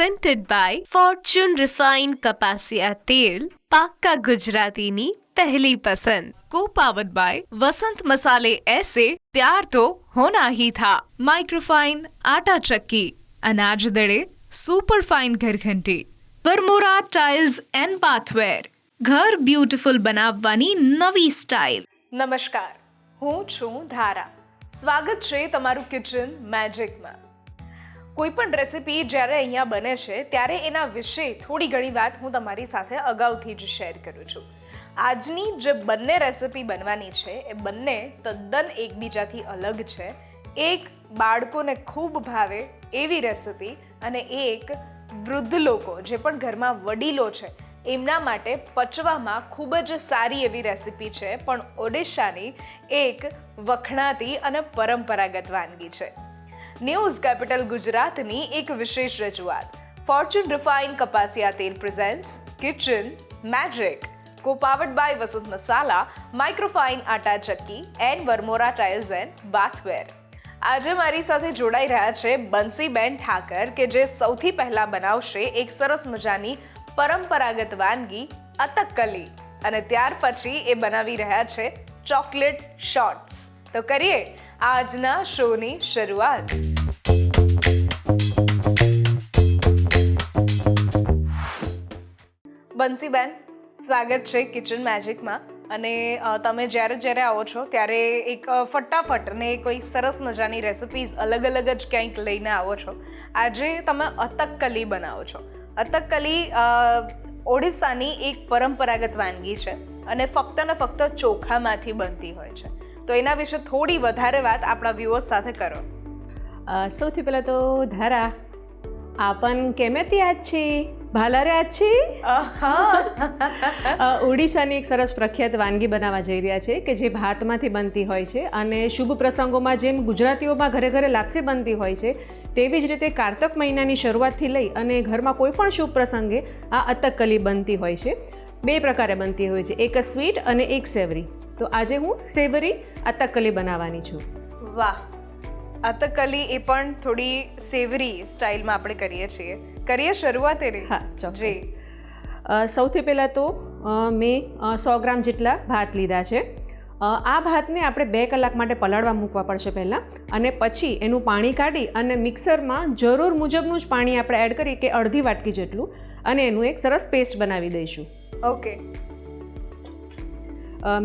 presented by Fortune Refined કપાસિયા તેલ, પાક્કા ગુજરાતીની પહેલી પસંદ. Co-powered by વસંત મસાલે ऐसे प्यार तो होना ही था. माइक्रोफाइन आटा चक्की, अनाज दड़े सुपर फाइन घरघंटी. વરમોરા ટાઇલ્સ એન્ડ બાથવેર, ઘર બ્યુટીફુલ બનાવવાની નવી સ્ટાઇલ. નમસ્કાર, હું છું ધારા. સ્વાગત છે તમારું કિચન મેજિકમાં. કોઈ પણ રેસિપી જ્યારે અહીંયા બને છે ત્યારે એના વિશે થોડી ઘણી વાત હું તમારી સાથે અગાઉથી જ શેર કરું છું. આજની જે બંને રેસિપી બનવાની છે એ બંને તદ્દન એકબીજાથી અલગ છે. એક બાળકોને ખૂબ ભાવે એવી રેસિપી અને એક વૃદ્ધ લોકો જે પણ ઘરમાં વડીલો છે એમના માટે પચવામાં ખૂબ જ સારી એવી રેસિપી છે, પણ ઓડિશાની એક વખણાતી અને પરંપરાગત વાનગી છે. ન્યૂઝ કેપિટલ ગુજરાતની એક વિશેષ રજૂઆત ફોર્ચ્યુન રિફાઇન્ડ કપાસિયા તેલ presents kitchen magic, co-powered by Vasant Masala, microfine atta chakki and Varmora tiles and bathware. આજે મારી સાથે જોડાઈ રહ્યા છે બંસીબેન ઠાકર, કે જે સૌથી પહેલા બનાવશે એક સરસ મજાની પરંપરાગત વાનગી અતક્કલી, અને ત્યાર પછી એ બનાવી રહ્યા છે ચોકલેટ શોર્ટ્સ. તો કરીએ આજના શોની શરૂઆત. બંસીબેન, સ્વાગત છે કિચન મેજિકમાં. અને તમે જ્યારે આવો છો ત્યારે એક ફટાફટ ને કોઈ સરસ મજાની રેસિપીઝ અલગ અલગ જ ક્યાંક લઈને આવો છો. આજે તમે અતક્કલી બનાવો છો. અતક્કલી ઓડિશાની એક પરંપરાગત વાનગી છે અને ફક્ત ને ફક્ત ચોખામાંથી બનતી હોય છે. તો એના વિશે થોડી વધારે વાત આપણા વ્યુઅર્સ સાથે કરો. સૌથી પહેલાં તો ધારા, આપણ કેમેતી આજ છે ભાલારે આજ છે. ઓડિશાની એક સરસ પ્રખ્યાત વાનગી બનાવવા જઈ રહ્યા છે કે જે ભાતમાંથી બનતી હોય છે, અને શુભ પ્રસંગોમાં જેમ ગુજરાતીઓમાં ઘરે ઘરે લાપસી બનતી હોય છે તેવી જ રીતે કારતક મહિનાની શરૂઆતથી લઈ અને ઘરમાં કોઈ પણ શુભ પ્રસંગે આ અતક્કલી બનતી હોય છે. બે પ્રકારે બનતી હોય છે, એક સ્વીટ અને એક સેવરી. તો આજે હું સેવરી અતક્કલી બનાવવાની છું. વાહ, અતક્કલી એ પણ થોડી સેવરી સ્ટાઇલમાં આપણે કરીએ છીએ. કરીએ શરૂઆત એની? હા, ચોક્કસ. સૌથી પહેલાં તો મેં 100 ગ્રામ જેટલા ભાત લીધા છે. આ ભાતને આપણે 2 કલાક માટે પલાળવા મૂકવા પડશે પહેલાં, અને પછી એનું પાણી કાઢી અને મિક્સરમાં જરૂર મુજબનું જ પાણી આપણે એડ કરી કે અડધી વાટકી જેટલું, અને એનું એક સરસ પેસ્ટ બનાવી દઈશું. ઓકે.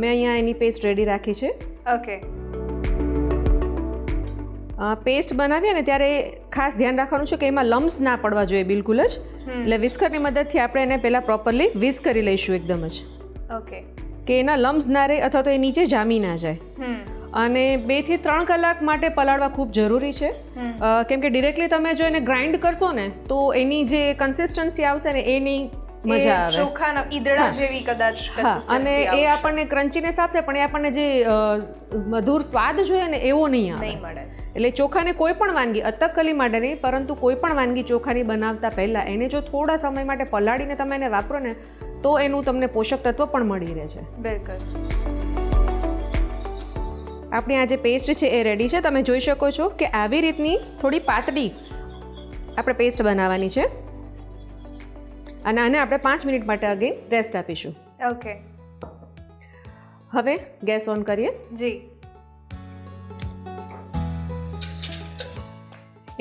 મેં અહીંયા એની પેસ્ટ રેડી રાખી છે. ઓકે. પેસ્ટ બનાવી અને ત્યારે ખાસ ધ્યાન રાખવાનું છે કે એમાં લમ્સ ના પડવા જોઈએ બિલકુલ જ. એટલે વિસ્કરની મદદથી આપણે એને પહેલાં પ્રોપરલી વિસ્ક કરી લઈશું એકદમ જ. ઓકે. કે એના લમ્સ ના રહે અથવા તો એ નીચે જામી ના જાય. અને 2 થી 3 કલાક માટે પલાળવા ખૂબ જરૂરી છે, કેમ કે ડિરેક્ટલી તમે જો એને ગ્રાઇન્ડ કરશો ને તો એની જે કન્સિસ્ટન્સી આવશે ને એની મજા આવે. ચોખાના ઈદડા જેવી કદાચ. અને એ આપણને ક્રન્ચીનેસ આપશે, પણ એ આપણને જે મધુર સ્વાદ જોઈએ ને એવો નહીં મળે. એટલે ચોખાને કોઈ પણ વાનગી, અતક્કલી માટે નહીં પરંતુ કોઈ પણ વાનગી ચોખાની બનાવતા પહેલાં એને જો થોડા સમય માટે પલાળીને તમે એને વાપરો ને તો એનું તમને પોષક તત્વ પણ મળી રહે છે. બિલકુલ. આપણી આ જે પેસ્ટ છે એ રેડી છે. તમે જોઈ શકો છો કે આવી રીતની થોડી પાતળી આપણે પેસ્ટ બનાવવાની છે, અને આને આપણે 5 મિનિટ માટે અગેન રેસ્ટ આપીશું. ઓકે. હવે ગેસ ઓન કરીએ. જી.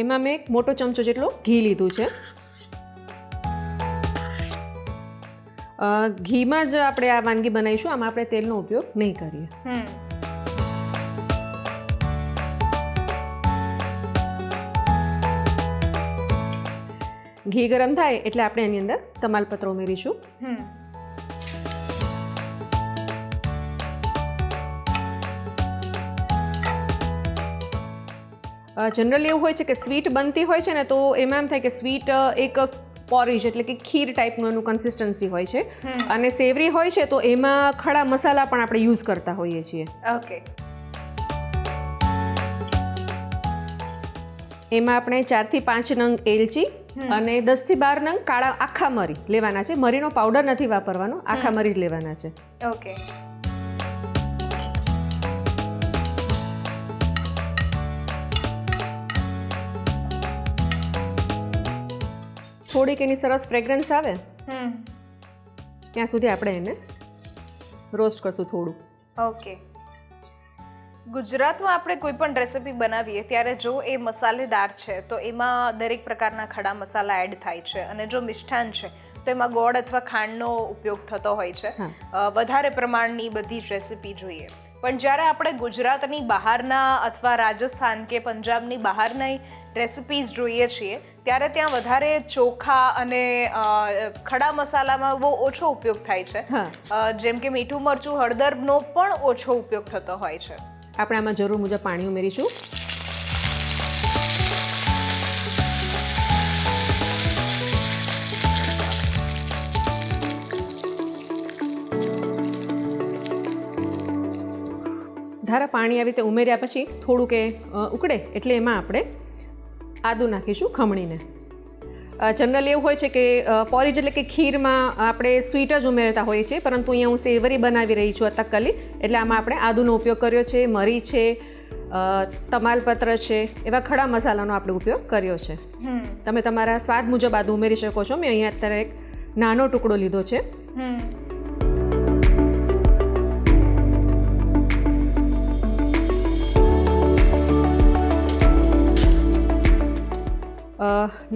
એમાં મેં એક મોટો ચમચો જેટલો ઘી લીધું છે. ઘીમાં જ આપણે આ વાનગી બનાવીશું, આમાં આપણે તેલનો ઉપયોગ નહીં કરીએ. ઘી ગરમ થાય એટલે આપણે એની અંદર તમાલપત્ર ઉમેરીશું. જનરલી એવું હોય છે કે સ્વીટ બનતી હોય છે ને તો એમાં એમ થાય કે સ્વીટ એક પોરીજ એટલે કે ખીર ટાઈપનું એનું કન્સિસ્ટન્સી હોય છે, અને સેવરી હોય છે તો એમાં ખડા મસાલા પણ આપણે યુઝ કરતા હોઈએ છીએ. ઓકે. એમાં આપણે 4 થી 5 નંગ એલચી અને 10 થી 12 નંગ કાળા આખા મરી લેવાના છે. મરીનો પાવડર નથી વાપરવાનો, આખા મરી જ લેવાના છે. ઓકે. થોડીક એની સરસ ફ્રેગ્રન્સ આવે ત્યાં સુધી આપણે એને રોસ્ટ કરશું થોડું. ઓકે. ગુજરાતમાં આપણે કોઈ પણ રેસિપી બનાવીએ ત્યારે જો એ મસાલેદાર છે તો એમાં દરેક પ્રકારના ખડા મસાલા એડ થાય છે, અને જો મિષ્ટાન છે તો એમાં ગોળ અથવા ખાંડનો ઉપયોગ થતો હોય છે. વધારે પ્રમાણની બધી જ રેસિપી જોઈએ. પણ જ્યારે આપણે ગુજરાતની બહારના અથવા રાજસ્થાન કે પંજાબની બહારની રેસિપીઝ જોઈએ છીએ ત્યારે ત્યાં વધારે ચોખા અને ખડા મસાલામાં બહુ ઓછો ઉપયોગ થાય છે. જેમ કે મીઠું મરચું હળદરનો પણ ઓછો ઉપયોગ થતો હોય છે. આપણે આમાં જરૂર મુજબ પાણી ઉમેરીશું. ધારા પાણી આવી રીતે ઉમેર્યા પછી થોડુંક ઉકળે એટલે એમાં આપણે આદું નાખીશું ખમણીને. જનરલી એવું હોય છે કે પોરીજ એટલે કે ખીરમાં આપણે સ્વીટ જ ઉમેરતા હોઈએ છીએ, પરંતુ અહીંયા હું સેવરી બનાવી રહી છું અતકલી, એટલે આમાં આપણે આદુનો ઉપયોગ કર્યો છે, મરી છે, તમાલપત્ર છે, એવા ખડા મસાલાનો આપણે ઉપયોગ કર્યો છે. તમે તમારા સ્વાદ મુજબ આદુ ઉમેરી શકો છો. મેં અહીંયા અત્યારે એક નાનો ટુકડો લીધો છે.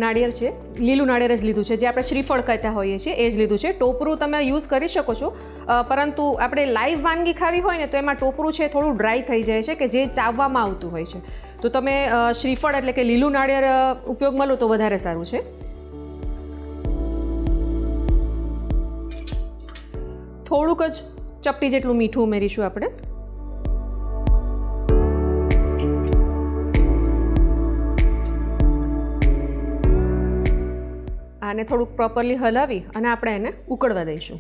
નાળિયેર છે, લીલું નાળિયેર જ લીધું છે, જે આપણે શ્રીફળ કહેતા હોઈએ છીએ એ જ લીધું છે. ટોપરું તમે યુઝ કરી શકો છો, પરંતુ આપણે લાઈવ વાનગી ખાવી હોય ને તો એમાં ટોપરું છે થોડું ડ્રાય થઈ જાય છે, કે જે ચાવવામાં આવતું હોય છે. તો તમે શ્રીફળ એટલે કે લીલું નાળિયેર ઉપયોગમાં લો તો વધારે સારું છે. થોડુંક જ ચપટી જેટલું મીઠું ઉમેરીશું આપણે. આને થોડુંક પ્રોપરલી હલાવી અને આપણે એને ઉકળવા દઈશું.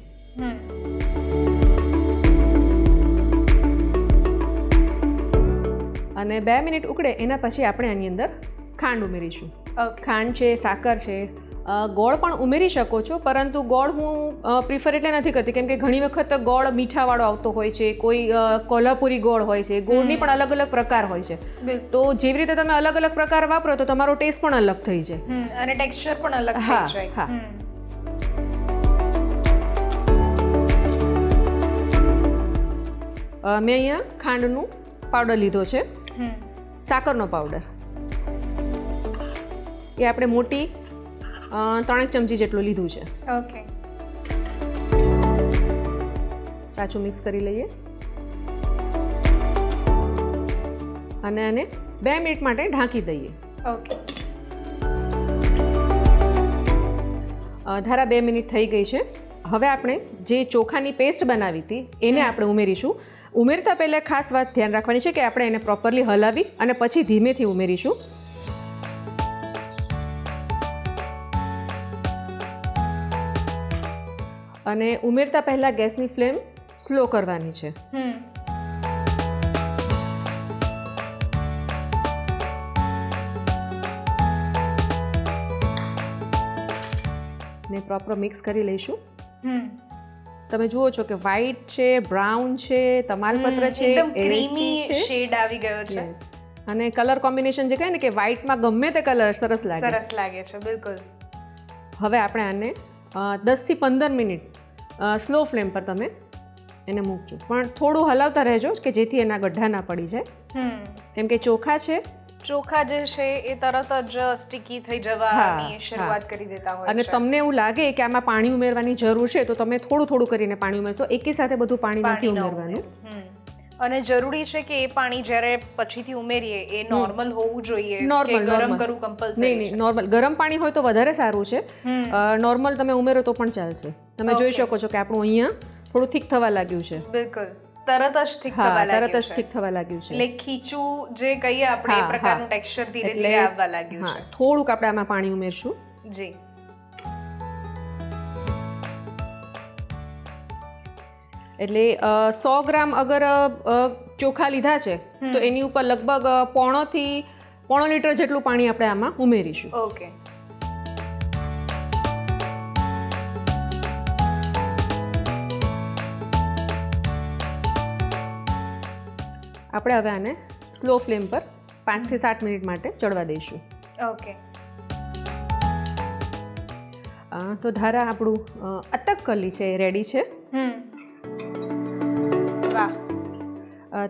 અને 2 મિનિટ ઉકળે એના પછી આપણે આની અંદર ખાંડ ઉમેરીશું. ખાંડ છે, સાકર છે, ગોળ પણ ઉમેરી શકો છો, પરંતુ ગોળ હું પ્રિફર એટલે નથી કરતી કેમ કે ઘણી વખત ગોળ મીઠાવાળો આવતો હોય છે, કોઈ કોલ્હાપુરી ગોળ હોય છે, ગોળની પણ અલગ અલગ પ્રકાર હોય છે. તો જેવી રીતે તમે અલગ અલગ પ્રકાર વાપરો તો તમારો ટેસ્ટ પણ અલગ થઈ જાય અને ટેક્સચર પણ અલગ થઈ જાય. મેં અહીંયા ખાંડનું પાવડર લીધો છે, સાકરનો પાવડર એ આપણે મોટી 3 ચમચી જેટલું લીધું છે. ઓકે. પાછું મિક્સ કરી લઈએ અને આને 2 મિનિટ માટે ઢાંકી દઈએ. ઓકે. ધારા 2 મિનિટ થઈ ગઈ છે. હવે આપણે જે ચોખાની પેસ્ટ બનાવી હતી એને આપણે ઉમેરીશું. ઉમેરતા પહેલાં ખાસ વાત ધ્યાન રાખવાની છે કે આપણે એને પ્રોપરલી હલાવી અને પછી ધીમેથી ઉમેરીશું. અને ઉમેરતા પહેલાં ગેસની ફ્લેમ સ્લો કરવાની છે. ને પ્રોપર મિક્સ કરી લઈશું. તમે જુઓ છો કે વ્હાઈટ છે, બ્રાઉન છે, તમાલપત્ર છે, એકદમ ક્રીમી શેડ આવી ગયો છે. અને કલર કોમ્બિનેશન જે કહે ને કે વ્હાઈટમાં ગમે તે કલર સરસ લાગે છે. બિલકુલ. હવે આપણે આને 10 થી 15 મિનિટ સ્લો ફ્લેમ પર તમે એને મૂકજો, પણ થોડું હલાવતા રહેજો કે જેથી એના ગઢ્ઢા ના પડી જાય. કેમ કે ચોખા જે છે એ તરત જ સ્ટીકી થઈ જવાની શરૂઆત કરી દેતા હોય છે. અને તમને એવું લાગે કે આમાં પાણી ઉમેરવાની જરૂર છે તો તમે થોડું થોડું કરીને પાણી ઉમેરશો, એકી સાથે બધું પાણી નથી ઉમેરવાનું. અને જરૂરી છે કે એ પાણી જ્યારે પછીથી ઉમેરીએ એ નોર્મલ હોવું જોઈએ, ગરમ કરવું કમ્પલસરી? નહીં, નોર્મલ. ગરમ પાણી હોય તો વધારે સારું છે. નોર્મલ તમે ઉમેરો તો પણ ચાલશે. તમે જોઈ શકો છો કે આપણું અહીંયા થોડું થીક થવા લાગ્યું છે. બિલકુલ. તરત જ થીક થવા લાગ્યું છે. એટલે ખીચું જે કહીએ આપણે એ પ્રકારનું ટેક્સચર ધીરે ધીરે આવવા લાગ્યું છે. થોડુંક આપણે આમાં પાણી ઉમેરશું. જી. એટલે 100 ગ્રામ અગર ચોખા લીધા છે તો એની ઉપર લગભગ 1.5 લીટર જેટલું પાણી આપણે આમાં ઉમેરીશું. ઓકે. આપણે હવે આને સ્લો ફ્લેમ પર 5 થી 7 મિનિટ માટે ચડવા દઈશું. ઓકે. તો ધારા આપણું અતકકલી છે એ રેડી છે. વાહ,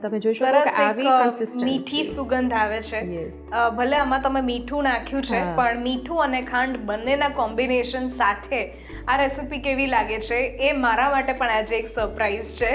તમે જોઈ શકો કે આવી મીઠી કન્સિસ્ટન્સી. સુગંધ આવે છે. Yes. ભલે આમાં તમે મીઠું નાખ્યું છે, પણ મીઠું અને ખાંડ બંનેના કોમ્બિનેશન સાથે આ રેસીપી કેવી લાગે છે એ મારા માટે પણ આજે એક સરપ્રાઈઝ છે.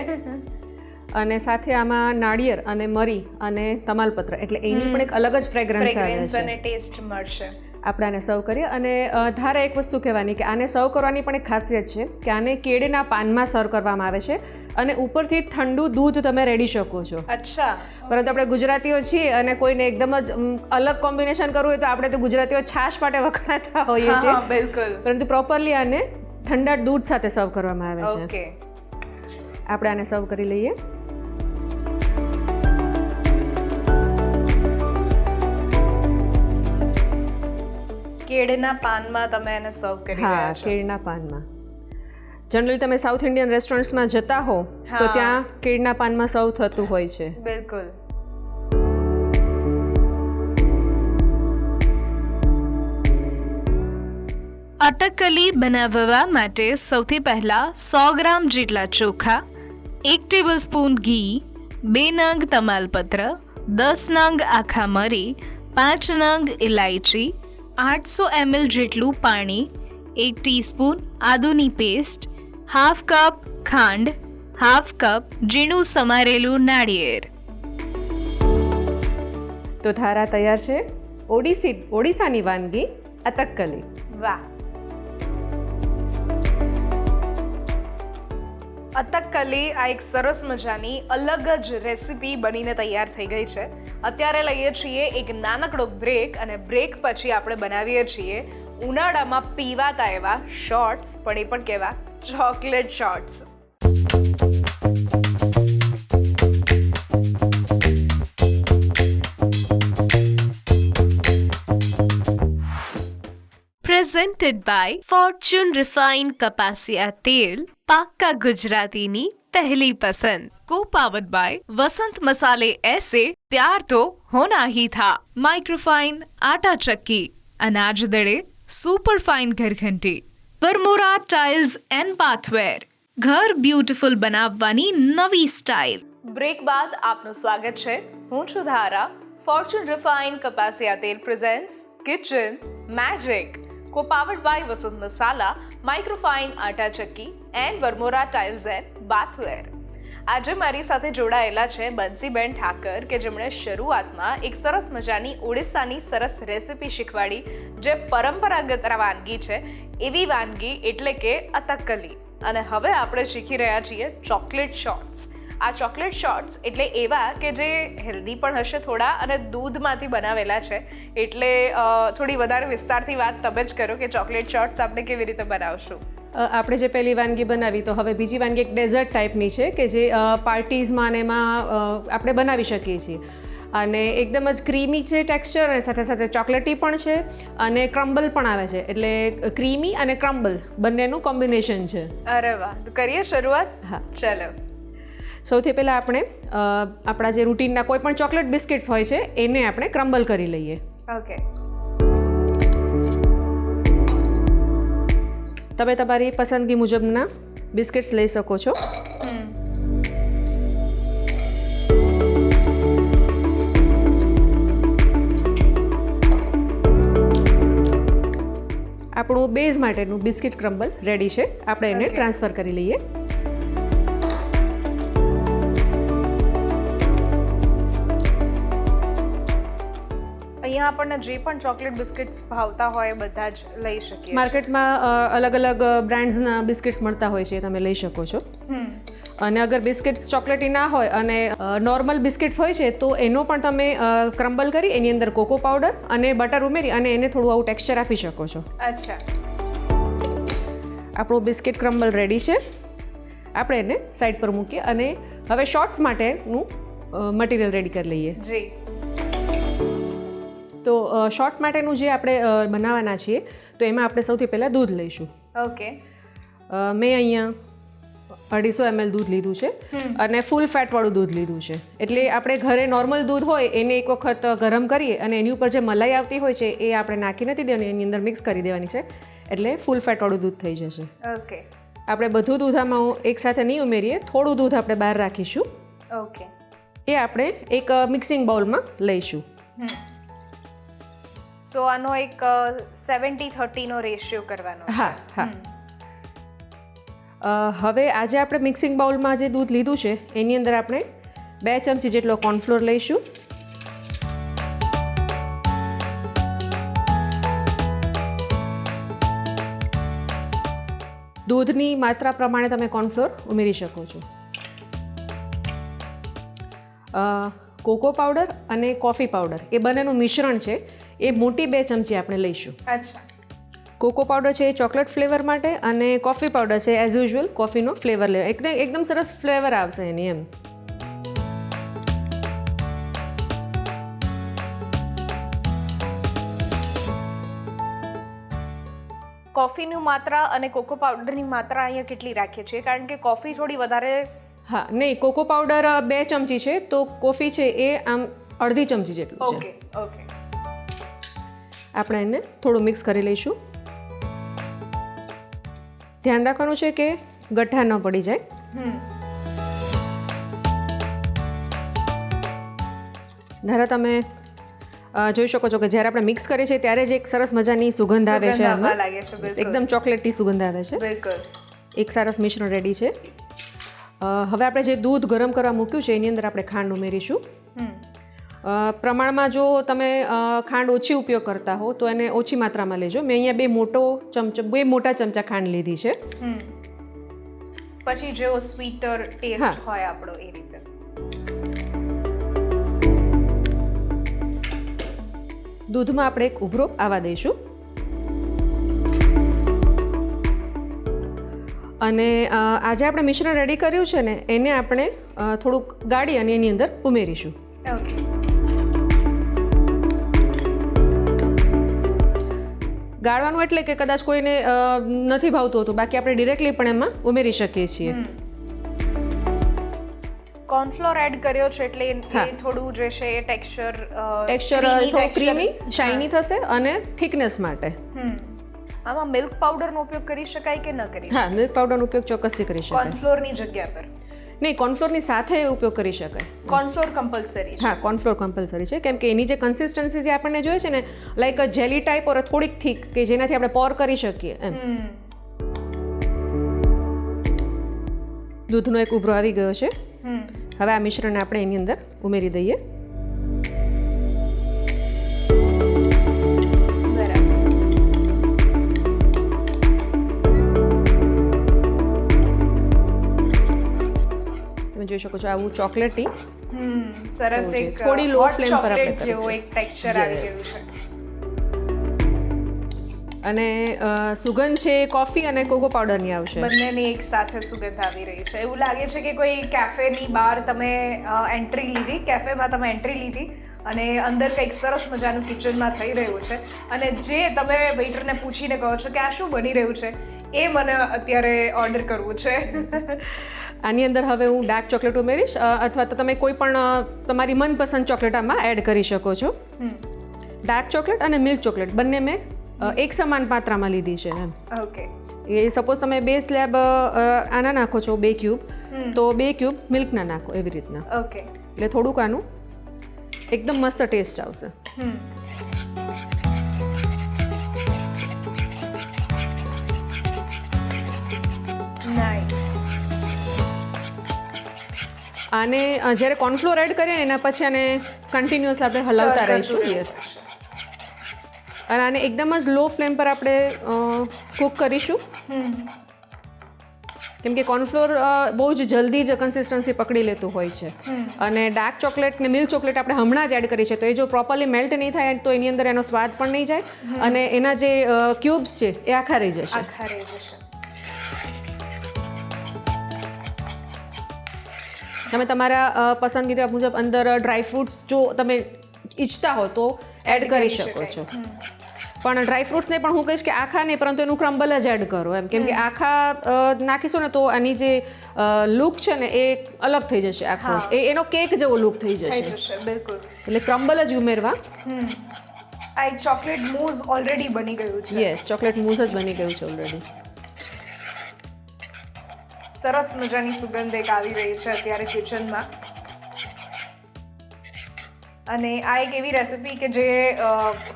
અને સાથે આમાં નાળિયેર અને મરી અને તમાલપત્ર એટલે એની પણ એક અલગ જ ફ્રેગ્રન્સ આવે ફ્રેગ્રન્સ છે. અને ટેસ્ટ મળશે. આપણે આને સર્વ કરીએ. અને ધારા એક વસ્તુ કહેવાની કે આને સર્વ કરવાની પણ એક ખાસિયત છે કે આને કેળના પાનમાં સર્વ કરવામાં આવે છે અને ઉપરથી ઠંડુ દૂધ તમે રેડી શકો છો. અચ્છા. પરંતુ આપણે ગુજરાતીઓ છીએ અને કોઈને એકદમ જ અલગ કોમ્બિનેશન કરવું હોય તો આપણે તો ગુજરાતીઓ છાશ માટે વખણાતા હોઈએ છીએ, બિલકુલ. પરંતુ પ્રોપરલી આને ઠંડા દૂધ સાથે સર્વ કરવામાં આવે છે. ઓકે. આપણે આને સર્વ કરી લઈએ. કેળના પાનમાં તમે એને સર્વ કરી રહ્યા છો. કેળના પાનમાં. જનરલી તમે સાઉથ ઇન્ડિયન રેસ્ટોરન્ટ્સમાં જતા હો તો ત્યાં કેળના પાનમાં સર્વ થતું હોય છે. બિલકુલ. અટકલી બનાવવા માટે સૌથી પહેલા 100 ગ્રામ જેટલા ચોખા, 1 ટેબલસ્પૂન ઘી, 2 નંગ તમાલપત્ર, 10 નંગ આખા મરી, 5 નંગ ઇલાયચી, 800 ml જેટલું પાણી, 1 ટીસ્પૂન આદુની પેસ્ટ, હાફ કપ ખાંડ, હાફ કપ ઝીણું સમારેલું નાળિયેર. તો ધારા તૈયાર છે ઓડિશાની વાનગી અતકકલી. વાહ. અતકકલી આ એક સરસ મજાની અલગ જ રેસીપી બનીને તૈયાર થઈ ગઈ છે. અત્યારે લઈએ છીએ એક નાનકડો બ્રેક અને બ્રેક પછી આપણે બનાવીએ છીએ ઉનાળામાં પીવાતા એવા શોર્ટ્સ, પણ એ પણ કેવા chocolate shorts. Presented by Fortune Refined કપાસિયા તેલ, પાક્કા ગુજરાતીની પહેલી પસંદ. Co-powered by वसंत मसाले ऐसे प्यार तो होना ही था. माइक्रोफाइन आटा चक्की, अनाज दड़े super fine घरघंटी, Varmora tiles and बाथवेर, ઘર બ્યુટીફુલ બનાવવાની નવી સ્ટાઇલ. બ્રેક બાદ આપનું સ્વાગત છે. હું છું ધારા. ફોર્ચ્યુન રિફાઇન્ડ કપાસિયા તેલ presents kitchen magic, co-powered by Vasant Masala, microfine atta chakki and Varmora tiles and bathware. આજે મારી સાથે જોડાયેલા છે બંસીબેન ઠાકર, કે જેમણે શરૂઆતમાં એક સરસ મજાની ઓડિશાની સરસ રેસીપી શીખવાડી, જે પરંપરાગત વાનગી છે એવી વાનગી એટલે કે અતકકલી. અને હવે આપણે શીખી રહ્યા છીએ ચોકલેટ શોર્ટ્સ. આ ચોકલેટ શોર્ટ્સ એટલે એવા કે જે હેલ્ધી પણ હશે થોડા અને દૂધમાંથી બનાવેલા છે. એટલે થોડી વધારે વિસ્તારથી વાત તમે જ કરો કે ચોકલેટ શોર્ટ્સ આપણે કેવી રીતે બનાવશું. આપણે જે પહેલી વાનગી બનાવી, તો હવે બીજી વાનગી એક ડેઝર્ટ ટાઈપની છે કે જે પાર્ટીઝમાં અને એમાં આપણે બનાવી શકીએ છીએ. અને એકદમ જ ક્રીમી છે ટેક્સચર, અને સાથે સાથે ચોકલેટી પણ છે અને ક્રમ્બલ પણ આવે છે. એટલે ક્રીમી અને ક્રમ્બલ બંનેનું કોમ્બિનેશન છે. અરે વાહ, તો કરીએ શરૂઆત. હા, ચલો. સૌથી પહેલાં આપણે આપણા જે રૂટીનના કોઈ પણ ચોકલેટ બિસ્કિટ્સ હોય છે એને આપણે ક્રમ્બલ કરી લઈએ. ઓકે. તમે તમારી પસંદગી મુજબના બિસ્કિટ્સ લઈ શકો છો. આપણું બેઝ માટેનું બિસ્કિટ ક્રમ્બલ રેડી છે. આપણે એને ટ્રાન્સફર કરી લઈએ. અહીંયા આપણને જે પણ ચોકલેટ બિસ્કિટ્સ ભાવતા હોય એ બધા જ લઈ શકીએ. માર્કેટમાં અલગ અલગ બ્રાન્ડ્સના બિસ્કિટ્સ મળતા હોય છે, તમે લઈ શકો છો. અને અગર બિસ્કિટ્સ ચોકલેટી ના હોય અને નોર્મલ બિસ્કિટ્સ હોય છે તો એનો પણ તમે ક્રમ્બલ કરી એની અંદર કોકો પાવડર અને બટર ઉમેરી અને એને થોડું આવું ટેક્સચર આપી શકો છો. અચ્છા. આપણું બિસ્કિટ ક્રમ્બલ રેડી છે. આપણે એને સાઈડ પર મૂકીએ અને હવે શોર્ટ્સ માટેનું મટીરિયલ રેડી કરી લઈએ. જી. તો શોર્ટ માટેનું જે આપણે બનાવવાના છીએ તો એમાં આપણે સૌથી પહેલાં દૂધ લઈશું. ઓકે. મેં અહીંયા 250 ml દૂધ લીધું છે અને ફૂલ ફેટવાળું દૂધ લીધું છે. એટલે આપણે ઘરે નોર્મલ દૂધ હોય એને એક વખત ગરમ કરીએ અને એની ઉપર જે મલાઈ આવતી હોય છે એ આપણે નાખી નથી દેવાની, એની અંદર મિક્સ કરી દેવાની છે. એટલે ફૂલ ફેટવાળું દૂધ થઈ જશે. ઓકે આપણે બધું દૂધ આમાં એકસાથે નહીં ઉમેરીએ, થોડું દૂધ આપણે બહાર રાખીશું. ઓકે એ આપણે એક મિક્સિંગ બાઉલમાં લઈશું. સો આનો એક 70-30 નો રેશિયો કરવાનો. હા હા. હવે આજે આપણે મિક્સિંગ બાઉલમાં જે દૂધ લીધું છે એની અંદર આપણે 2 ચમચી જેટલો કોર્નફ્લોર લઈશું. દૂધની માત્રા પ્રમાણે તમે કોર્નફ્લોર ઉમેરી શકો છો. કોકો પાવડર અને કોફી પાવડર એ બંનેનું મિશ્રણ છે, એ મોટી 2 ચમચી આપણે લઈશું. અચ્છા. કોકો પાવડર છે એ ચોકલેટ ફ્લેવર માટે અને કોફી પાવડર છે એઝ યુઝ્યુઅલ કોફીનો ફ્લેવર લે, એકદમ સરસ ફ્લેવર આવશે એની એમ. કોફીની માત્રા અને કોકો પાવડરની માત્રા અહીંયા કેટલી રાખીએ છીએ? કારણ કે કોફી થોડી વધારે. હા નહીં, કોકો પાવડર 2 ચમચી છે તો કોફી છે એ આમ અડધી ચમચી જેટલું છે. Okay okay. આપણે એને થોડું મિક્સ કરી લઈશું. ધ્યાન રાખવાનું છે કે ગઠ્ઠા ન પડી જાય. ધારા તમે જોઈ શકો છો કે જ્યારે આપણે મિક્સ કરીએ છીએ ત્યારે જ એક સરસ મજાની સુગંધ આવે છે, સુગંધ લાગે છે, બિલકુલ. એકદમ ચોકલેટી સુગંધ આવે છે. બિલકુલ. એક સરસ મિશ્રણ રેડી છે. હવે આપણે જે દૂધ ગરમ કરવા મૂક્યું છે એની અંદર આપણે ખાંડ ઉમેરીશું. પ્રમાણમાં જો તમે ખાંડ ઓછી ઉપયોગ કરતા હો તો એને ઓછી માત્રામાં લેજો. મેં અહીંયા 2 મોટા ચમચા ખાંડ લીધી છે. પછી જેવો સ્વીટર ટેસ્ટ હોય આપણો એ રીતે. દૂધમાં આપણે એક ઉભરો આવવા દઈશું અને આજે આપણે મિશ્રણ રેડી કર્યું છે ને એને આપણે થોડુંક ગાળી અને એની અંદર ઉમેરીશું. ઓકે. ગાળવાનું એટલે કે કદાચ કોઈને નથી ભાવતું હતું, બાકી આપણે ડિરેક્ટલી પણ એમાં ઉમેરી શકીએ છીએ. કોર્નફ્લોર એડ કર્યો છે એટલે એ થોડું જે છે એ ટેક્સચર થોડું ક્રીમી શાઇની થશે અને થિકનેસ માટે. આમાં મિલ્ક પાવડરનો ઉપયોગ કરી શકાય કે ન કરી? હા, મિલ્ક પાવડરનો ઉપયોગ ચોક્કસથી કરી શકાય. કોર્નફ્લોરની જગ્યા પર નહીં, કોર્નફ્લોરની સાથે ઉપયોગ કરી શકાય. Cornflour compulsory? હા, કોર્નફ્લોર કમ્પલસરી છે, કેમ કે એની જે કન્સિસ્ટન્સી જે આપણને જોઈએ છે ને લાઈક અ જેલી ટાઈપ ઓર થોડીક થીક કે જેનાથી આપણે પોર કરી શકીએ એમ. દૂધનો એક ઉભરો આવી ગયો છે. હવે આ મિશ્રણને આપણે એની અંદર ઉમેરી દઈએ. તમે જોઈ શકો છો આવું ચોકલેટી સરસ એક થોડી લો ફ્લેમ પર આપણે જેવું એક ટેક્સચર આવી ગયું છે. અને સુગંધ છે કોફી અને કોકો પાવડરની આવશે. બંનેની એક સાથે સુગંધ આવી રહી છે. એવું લાગે છે કે કોઈ કેફેની બહાર તમે એન્ટ્રી લીધી, કેફેમાં તમે એન્ટ્રી લીધી અને અંદર કંઈક સરસ મજાનું કિચનમાં થઈ રહ્યું છે અને જે તમે વેઇટરને પૂછીને કહો છો કે આ શું બની રહ્યું છે એ મને અત્યારે ઓર્ડર કરવું છે. આની અંદર હવે હું ડાર્ક ચોકલેટ ઉમેરીશ અથવા તો તમે કોઈ પણ તમારી મનપસંદ ચોકલેટ આમાં એડ કરી શકો છો. ડાર્ક ચોકલેટ અને મિલ્ક ચોકલેટ બંને મેં એક સમાન માત્રામાં લીધી છે એમ. ઓકે. એ સપોઝ તમે 2 સ્લેબ આના નાખો છો 2 ક્યુબ તો 2 ક્યુબ મિલ્કના નાખો એવી રીતના. ઓકે. એટલે થોડુંક આનું એકદમ મસ્ત ટેસ્ટ આવશે. નાઇસ. આને જ્યારે કોર્નફ્લોર એડ કરીએ ને એના પછી આને કન્ટિન્યુઅસ આપણે હલાવતા રહીશું. યસ. અને આને એકદમ જ લો ફ્લેમ પર આપણે કૂક કરીશું, કેમ કે કોર્નફ્લોર બહુ જ જલ્દી જ કન્સિસ્ટન્સી પકડી લેતું હોય છે અને ડાર્ક ચોકલેટ ને મિલ્ક ચોકલેટ આપણે હમણાં જ એડ કરી છે તો એ જો પ્રોપરલી મેલ્ટ નહીં થાય તો એની અંદર એનો સ્વાદ પણ નહીં જાય અને એના જે ક્યુબ્સ છે એ આખા રહી જશે. આખા રહી જશે. તમે તમારા પસંદગી મુજબ અંદર ડ્રાય ફ્રૂટ્સ જો તમે ઈચ્છતા હો તો એડ કરી શકો છો, પણ ડ્રાય ફ્રૂટ્સને પણ હું કહીશ કે આખા નહીં પરંતુ એનું ક્રમ્બલ જ એડ કરો એમ, કેમ કે આખા નાખીશું ને તો આની જે લુક છે ને એ અલગ થઈ જશે, આખો એનો કેક જેવો લુક થઈ જશે. બિલકુલ. એટલે ક્રમ્બલ જ ઉમેરવા. આ એક ચોકલેટ મૂઝ ઓલરેડી બની ગયું છે. યસ, ચોકલેટ મૂઝ જ બની ગયું છે ઓલરેડી. સરસ મજાની સુગંધ એક આવી રહી છે અત્યારે કિચનમાં. અને આ એક એવી રેસિપી કે જે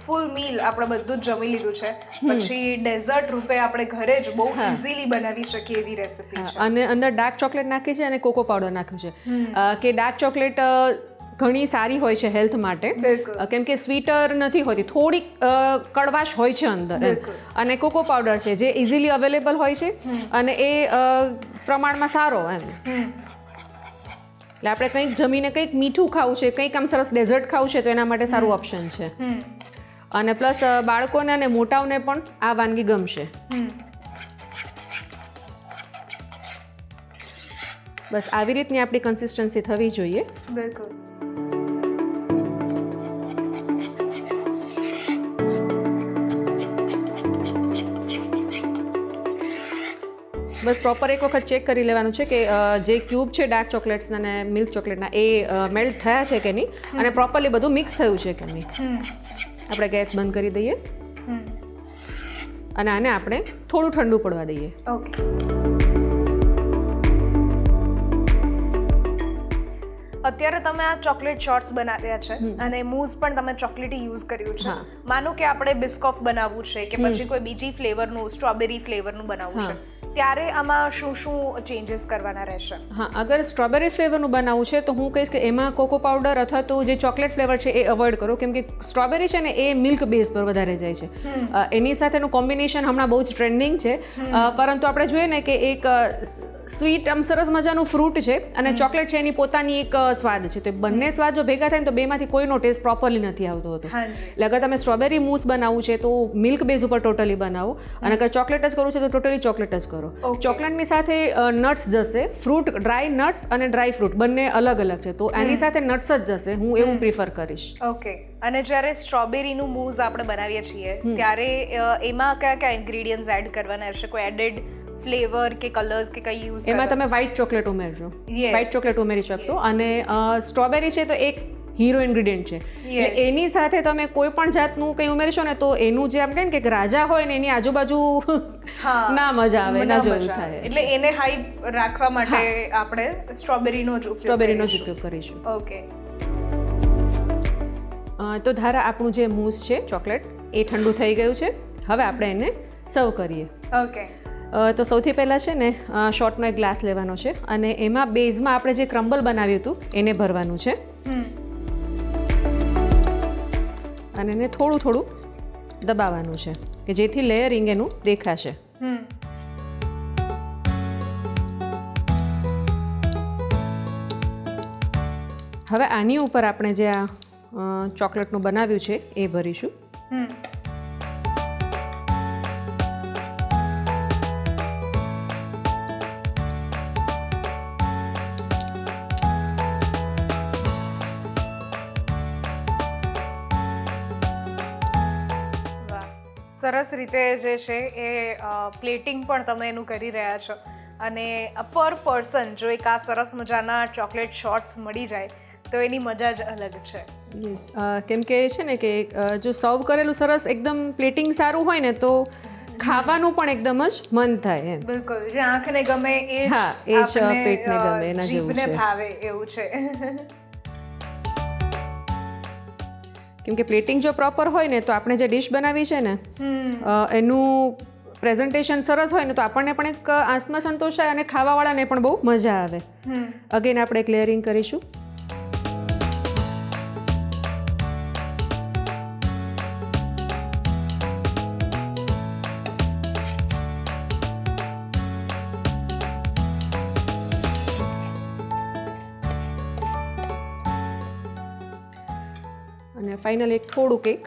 ફૂલ મીલ આપણે બધું જ જમી લીધું છે, પછી ડેઝર્ટ રૂપે આપણે ઘરે જ બહુ ઇઝીલી બનાવી શકીએ એવી રેસિપી છે. અને અંદર ડાર્ક ચોકલેટ નાખી છે અને કોકો પાવડર નાખ્યું છે કે ડાર્ક ચોકલેટ ઘણી સારી હોય છે હેલ્થ માટે, કેમ કે સ્વીટર નથી હોતી, થોડીક કડવાશ હોય છે અંદર એમ. અને કોકો પાવડર છે જે ઇઝીલી અવેલેબલ હોય છે અને એ પ્રમાણમાં સારો એમ. એટલે આપણે કંઈક જમીને કંઈક મીઠું ખાવું છે, કંઈક આમ સરસ ડેઝર્ટ ખાવું છે તો એના માટે સારું ઓપ્શન છે. અને પ્લસ બાળકોને અને મોટાઓને પણ આ વાનગી ગમશે. બસ આવી રીતની આપણી કન્સિસ્ટન્સી થવી જોઈએ. બિલકુલ. બસ પ્રોપર એક વખત ચેક કરી લેવાનું છે કે જે ક્યુબ છે ડાર્ક ચોકલેટ્સના અને મિલ્ક ચોકલેટના એ મેલ્ટ થયા છે કે નહીં, અને પ્રોપરલી બધું મિક્સ થયું છે કે નહીં. આપણે ગેસ બંધ કરી દઈએ અને આને આપણે થોડું ઠંડુ પડવા દઈએ. ઓકે. અત્યારે તમે આ ચોકલેટ શોર્ટ્સ બનાવ્યા છે અને મૂઝ પણ તમે ચોકલેટી યુઝ કર્યું છે. માનો કે આપણે બિસ્કોફ બનાવવું છે કે પછી કોઈ બીજી ફ્લેવરનું, સ્ટ્રોબેરી ફ્લેવરનું બનાવવું છે, ત્યારે આમાં શું શું ચેન્જીસ કરવાના રહેશે? હા, અગર સ્ટ્રોબેરી ફ્લેવરનું બનાવવું છે તો હું કહીશ કે એમાં કોકો પાવડર અથવા તો જે ચોકલેટ ફ્લેવર છે એ અવોઇડ કરો, કેમ કે સ્ટ્રોબેરી છે ને એ મિલ્ક બેઝ પર વધારે જાય છે. એની સાથેનું કોમ્બિનેશન હમણાં બહુ જ ટ્રેન્ડિંગ છે, પરંતુ આપણે જોઈએ ને કે એક સ્વીટ આમ સરસ મજાનું ફ્રૂટ છે અને ચોકલેટ છે એની પોતાની એક સ્વાદ છે, તો બંને સ્વાદ જો ભેગા થાય ને તો બેમાંથી કોઈનો ટેસ્ટ પ્રોપરલી નથી આવતો હતો. એટલે અગર તમે સ્ટ્રોબેરી મૂસ બનાવવું છે તો મિલ્ક બેઝ ઉપર ટોટલી બનાવો, અને અગર ચોકલેટ જ કરવું છે તો ટોટલી ચોકલેટ જ કરો. ચોકલેટની સાથે નટ્સ જશે, ફ્રૂટ, ડ્રાય નટ્સ અને ડ્રાય ફ્રૂટ બંને અલગ અલગ છે, તો એની સાથે નટ્સ જ જશે. હું એવું પ્રિફર કરીશ. ઓકે. અને જ્યારે સ્ટ્રોબેરીનું મૂઝ આપણે બનાવીએ છીએ ત્યારે એમાં કયા કયા ઇન્ગ્રેડિયન્ટ્સ એડ કરવાના હશે? કોઈ એડેડ ફ્લેવર કે કલર્સ કે કઈ યુઝ? એમાં તમે વ્હાઇટ ચોકલેટ ઉમેરજો, વ્હાઇટ ચોકલેટ ઉમેરી શકશો. અને સ્ટ્રોબેરી છે તો એક હીરો ઇન્ગ્રીડિયન્ટ છે, એટલે એની સાથે તમે કોઈ પણ જાતનું કંઈ ઉમેરશો ને તો એનું જે આમ કહે ને કે રાજા હોય ને એની આજુબાજુ ના મજા આવે, ના જેવું થાય. એટલે એને હાઈપ રાખવા માટે આપણે સ્ટ્રોબેરીનો જ ઉપયોગ કરીશું. ઓકે. તો ધારા આપણું જે મૂસ છે ચોકલેટ એ ઠંડુ થઈ ગયું છે. હવે આપણે એને સર્વ કરીએ. ઓકે. તો સૌથી પહેલાં છે ને શોર્ટનો એક ગ્લાસ લેવાનો છે અને એમાં બેઝમાં આપણે જે ક્રમ્બલ બનાવ્યું હતું એને ભરવાનું છે અને એને થોડું થોડું દબાવવાનું છે કે જેથી લેયરિંગ એનું દેખાશે. હવે આની ઉપર આપણે જે આ ચોકલેટનું બનાવ્યું છે એ ભરીશું. સરસ રીતે જે છે એ પ્લેટિંગ પણ તમે એનું કરી રહ્યા છો, અને પર પર્સન જો એક આ સરસ મજાના ચોકલેટ શોર્ટ્સ મળી જાય તો એની મજા જ અલગ છે. યસ, કેમ કે છે ને કે જો સર્વ કરેલું સરસ એકદમ પ્લેટિંગ સારું હોય ને તો ખાવાનું પણ એકદમ જ મન થાય એમ. બિલકુલ, જે આંખને ગમે એ જ પેટને ગમે એના જેવું છે, ભાવે એવું છે. કેમ કે પ્લેટિંગ જો પ્રોપર હોય ને તો આપણે જે ડિશ બનાવી છે ને એનું પ્રેઝન્ટેશન સરસ હોય ને તો આપણને પણ એક આત્મસંતોષ થાય અને ખાવાવાળાને પણ બહુ મજા આવે. અગેન આપણે એક લેયરિંગ કરીશું. અને ફાઇનલ એક થોડુંક એક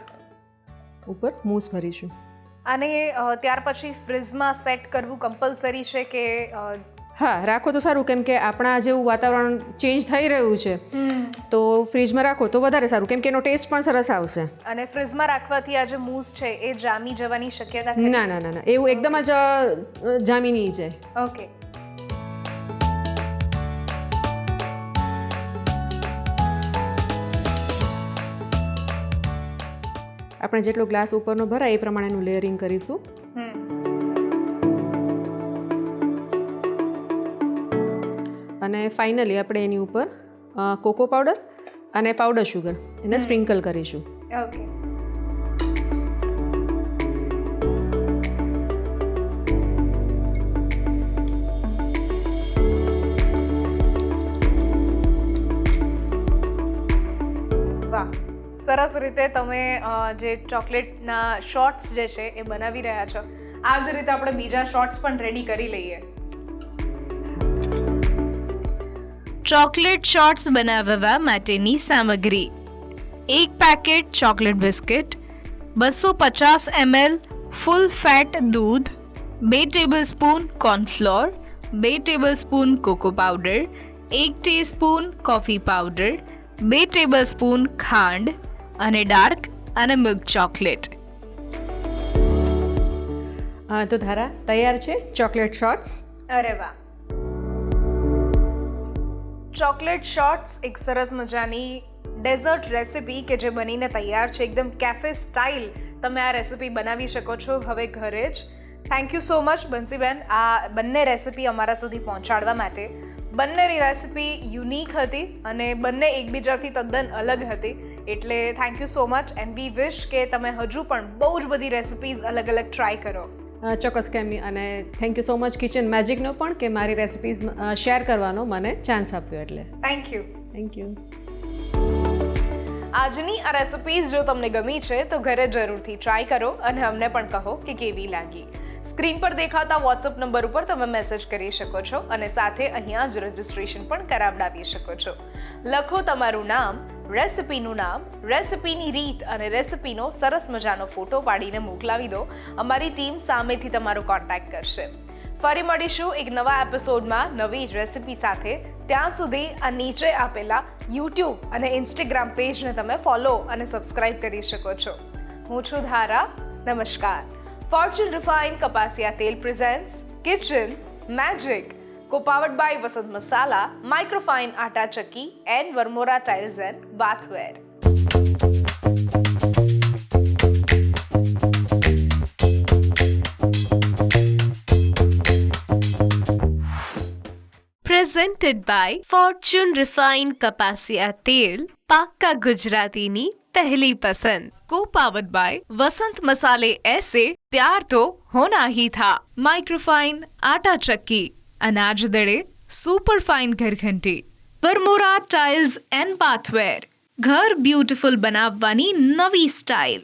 ઉપર મૂસ ભરીશું. અને ત્યાર પછી ફ્રીઝમાં સેટ કરવું કમ્પલસરી છે કે? હા, રાખો તો સારું, કેમ કે આપણા જેવું વાતાવરણ ચેન્જ થઈ રહ્યું છે તો ફ્રીજમાં રાખો તો વધારે સારું, કેમ કે એનો ટેસ્ટ પણ સરસ આવશે. અને ફ્રીઝમાં રાખવાથી આ જે મૂસ છે એ જામી જવાની શક્યતા? ના ના ના ના, એવું એકદમ જ જામી નહીં જાય. ઓકે. આપણે જેટલો ગ્લાસ ઉપરનો ભરાય એ પ્રમાણેનું લેયરિંગ કરીશું. અને ફાઇનલી આપણે એની ઉપર કોકો પાવડર અને પાવડર શુગર એને સ્પ્રિંકલ કરીશું. ઓકે. વાહ, સરસ રીતે તમે જે ચોકલેટના શોર્ટ્સ જે છે એ બનાવી રહ્યા છો. આ જ રીતે આપણે બીજા શોર્ટ્સ પણ રેડી કરી લઈએ. ચોકલેટ શોર્ટ્સ બનાવવા માટેની સામગ્રી: 1 packet chocolate biscuit, 250 ml full fat દૂધ, 2 tablespoon cornflour, 2 tablespoon cocoa powder, 1 teaspoon coffee powder, 2 tablespoon ખાંડ અને ડાર્ક અને મિલ્ક ચોકલેટ. તો ધારા તૈયાર છે ચોકલેટ શોર્ટ્સ. અરે વાહ, ચોકલેટ શોર્ટ્સ એક સરસ મજાની ડેઝર્ટ રેસિપી કે જે બનીને તૈયાર છે. એકદમ કેફે સ્ટાઇલ તમે આ રેસિપી બનાવી શકો છો હવે ઘરે જ. થેન્ક યુ સો મચ બંસીબેન આ બંને રેસિપી અમારા સુધી પહોંચાડવા માટે. બંનેની રેસિપી યુનિક હતી અને બંને એકબીજાથી તદ્દન અલગ હતી, એટલે thank you so much and we wish કે તમે હજુ પણ બહુ જ બધી રેસિપીઝ અલગ અલગ ટ્રાય કરો. ચોક્કસ કેમ નહીં, અને thank you so much kitchen મેજિકનો પણ કે મારી રેસિપીઝ શેર કરવાનો મને ચાન્સ આપ્યો. એટલે થેન્ક યુ. Thank you. આજની આ રેસિપીઝ જો તમને ગમી છે તો ઘરે જરૂરથી ટ્રાય કરો અને અમને પણ કહો કે કેવી લાગી. સ્ક્રીન પર દેખાતા વોટ્સઅપ નંબર ઉપર તમે મેસેજ કરી શકો છો અને સાથે અહીંયા જ રજિસ્ટ્રેશન પણ કરાવડાવી શકો છો. લખો તમારું નામ, રેસિપીનું નામ, રેસિપીની રીત અને રેસિપીનો સરસ મજાનો ફોટો પાડીને મોકલાવી દો. અમારી ટીમ સામેથી તમારો કોન્ટેક્ટ કરશે. ફરી મળીશું એક નવા એપિસોડમાં નવી રેસિપી સાથે. ત્યાં સુધી આ નીચે આપેલા યુટ્યુબ અને ઇન્સ્ટાગ્રામ પેજને તમે ફોલો અને સબસ્ક્રાઇબ કરી શકો છો. હું છું ધારા. નમસ્કાર. ફોર્ચ્યુન રિફાઇન્ડ કપાસિયા તેલ presents kitchen magic, co-powered by Vasant Masala, Microfine Atta Chakki and Varmora Tiles and Bathware. Presented by Fortune Refined કપાસિયા તેલ, પાક્કા ગુજરાતીની પહેલી પસંદ. Co-powered by वसंत मसाले ऐसे प्यार तो होना ही था. माइक्रोफाइन आटा चक्की, अनाज दड़े सुपर फाइन घरघंटी. वरमोरा टाइल्स एंड बाथवेर, घर ब्यूटीफुल बनावવાની નવી સ્ટાઇલ.